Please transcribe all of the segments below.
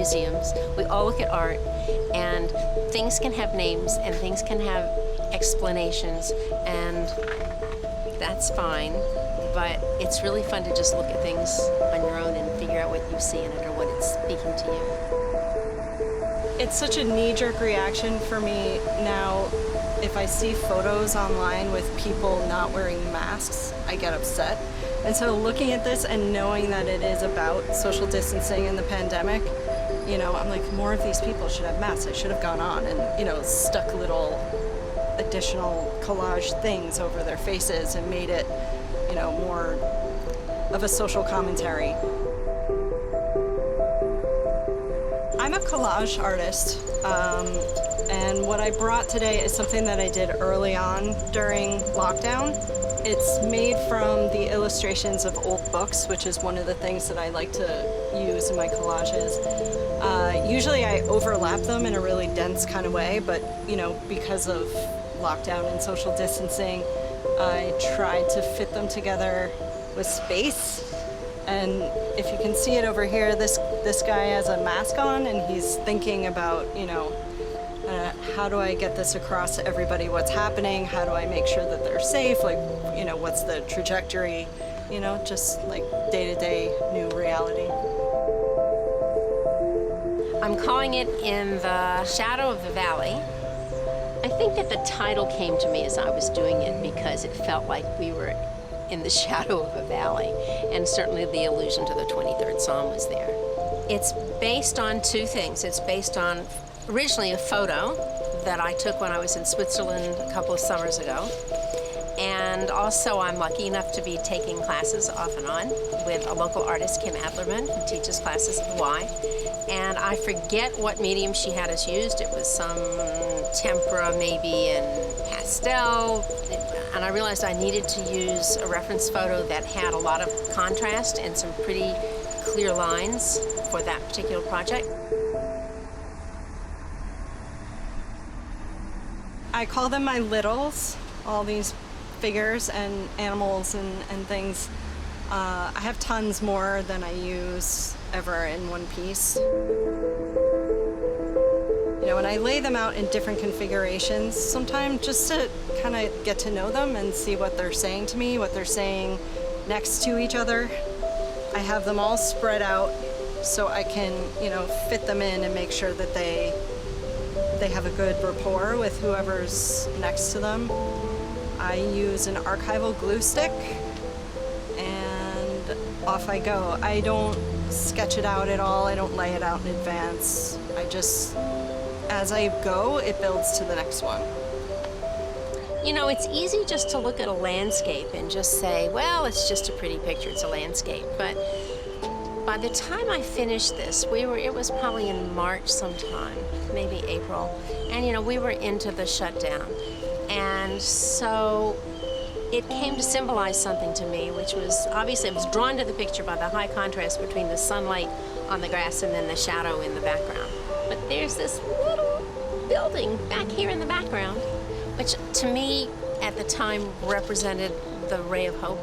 museums. We all look at art, and things can have names and things can have explanations, and that's fine. But it's really fun to just look at things on your own and figure out what you see in it or what it's speaking to you. It's such a knee-jerk reaction for me now. If I see photos online with people not wearing masks, I get upset. And so looking at this and knowing that it is about social distancing and the pandemic, you know, I'm like, more of these people should have masks. I should have gone on and, you know, stuck little additional collage things over their faces and made it, you know, more of a social commentary. I'm a collage artist, and what I brought today is something that I did early on during lockdown. It's made from the illustrations of old books, which is one of the things that I like to use in my collages. Usually I overlap them in a really dense kind of way, but you know, because of lockdown and social distancing, I tried to fit them together with space. And if you can see it over here, this guy has a mask on and he's thinking about, you know, how do I get this across to everybody what's happening? How do I make sure that they're safe? Like, you know, what's the trajectory? You know, just like day-to-day new reality. I'm calling it In the Shadow of the Valley. I think that the title came to me as I was doing it because it felt like we were in the shadow of a valley, and certainly the allusion to the 23rd Psalm was there. It's based on two things. It's based on originally a photo that I took when I was in Switzerland a couple of summers ago, and also I'm lucky enough to be taking classes off and on with a local artist, Kim Adlerman, who teaches classes at Y, and I forget what medium she had us used. It was some tempera maybe and pastel, and I realized I needed to use a reference photo that had a lot of contrast and some pretty clear lines for that particular project. I call them my littles, all these figures and animals and things. I have tons more than I use ever in one piece. You know, and I lay them out in different configurations, sometimes just to kind of get to know them and see what they're saying to me, what they're saying next to each other. I have them all spread out so I can, you know, fit them in and make sure that they have a good rapport with whoever's next to them. I use an archival glue stick and off I go. I don't sketch it out at all. I don't lay it out in advance. I just, as I go, it builds to the next one. You know, it's easy just to look at a landscape and just say, well, it's just a pretty picture, it's a landscape. But by the time I finished this, it was probably in March sometime, maybe April, and you know, we were into the shutdown. And so it came to symbolize something to me, which was, obviously I was drawn to the picture by the high contrast between the sunlight on the grass and then the shadow in the background. But there's this little building back here in the background, which to me at the time represented the ray of hope.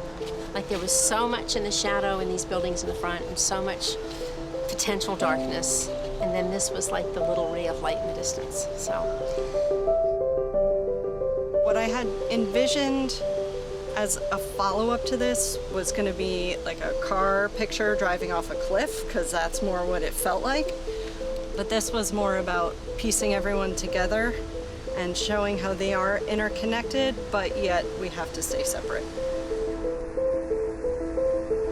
Like there was so much in the shadow in these buildings in the front and so much potential darkness. And then this was like the little ray of light in the distance, so. What I had envisioned as a follow-up to this was going to be like a car picture driving off a cliff, because that's more what it felt like. But this was more about piecing everyone together and showing how they are interconnected, but yet we have to stay separate.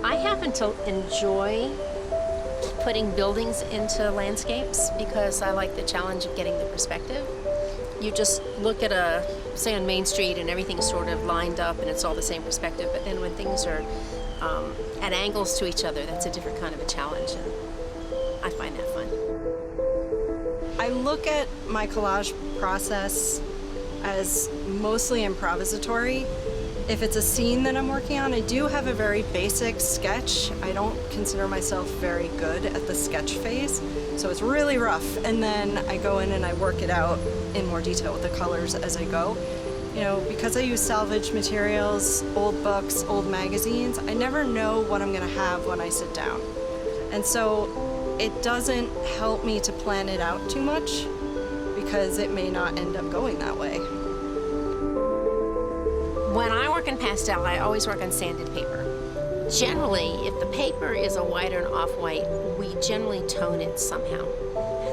I happen to enjoy putting buildings into landscapes because I like the challenge of getting the perspective. You just look at say on Main Street and everything's sort of lined up and it's all the same perspective, but then when things are at angles to each other, that's a different kind of a challenge, and I find that fun. I look at my collage process as mostly improvisatory. If it's a scene that I'm working on, I do have a very basic sketch. I don't consider myself very good at the sketch phase, so it's really rough. And then I go in and I work it out in more detail with the colors as I go. You know, because I use salvage materials, old books, old magazines, I never know what I'm gonna have when I sit down. And so it doesn't help me to plan it out too much because it may not end up going that way. When I work in pastel, I always work on sanded paper. Generally, if the paper is a white or an off-white, we generally tone it somehow.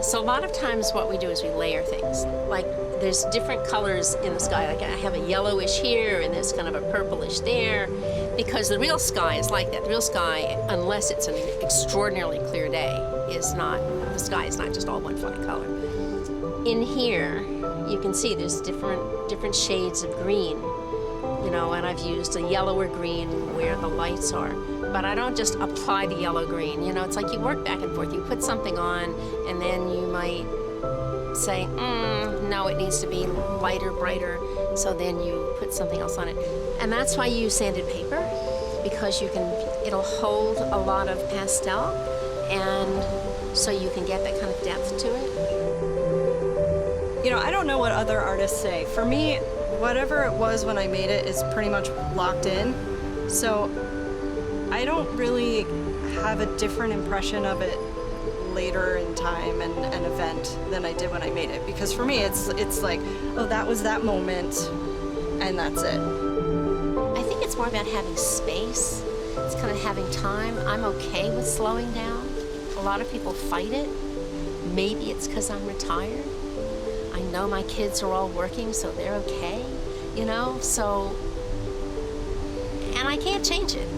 So a lot of times what we do is we layer things. Like there's different colors in the sky. Like I have a yellowish here and there's kind of a purplish there, because the real sky is like that. The real sky, unless it's an extraordinarily clear day, the sky is not just all one flat color. In here, you can see there's different shades of green. You know, and I've used a yellower green where the lights are. But I don't just apply the yellow green. You know, it's like you work back and forth. You put something on, and then you might say, no, it needs to be lighter, brighter. So then you put something else on it. And that's why you use sanded paper, because it'll hold a lot of pastel, and so you can get that kind of depth to it. You know, I don't know what other artists say. For me, whatever it was when I made it is pretty much locked in. So I don't really have a different impression of it later in time and an event than I did when I made it. Because for me, it's like, oh, that was that moment, and that's it. I think it's more about having space. It's kind of having time. I'm okay with slowing down. A lot of people fight it. Maybe it's because I'm retired. I know my kids are all working, so they're okay, you know? So, and I can't change it.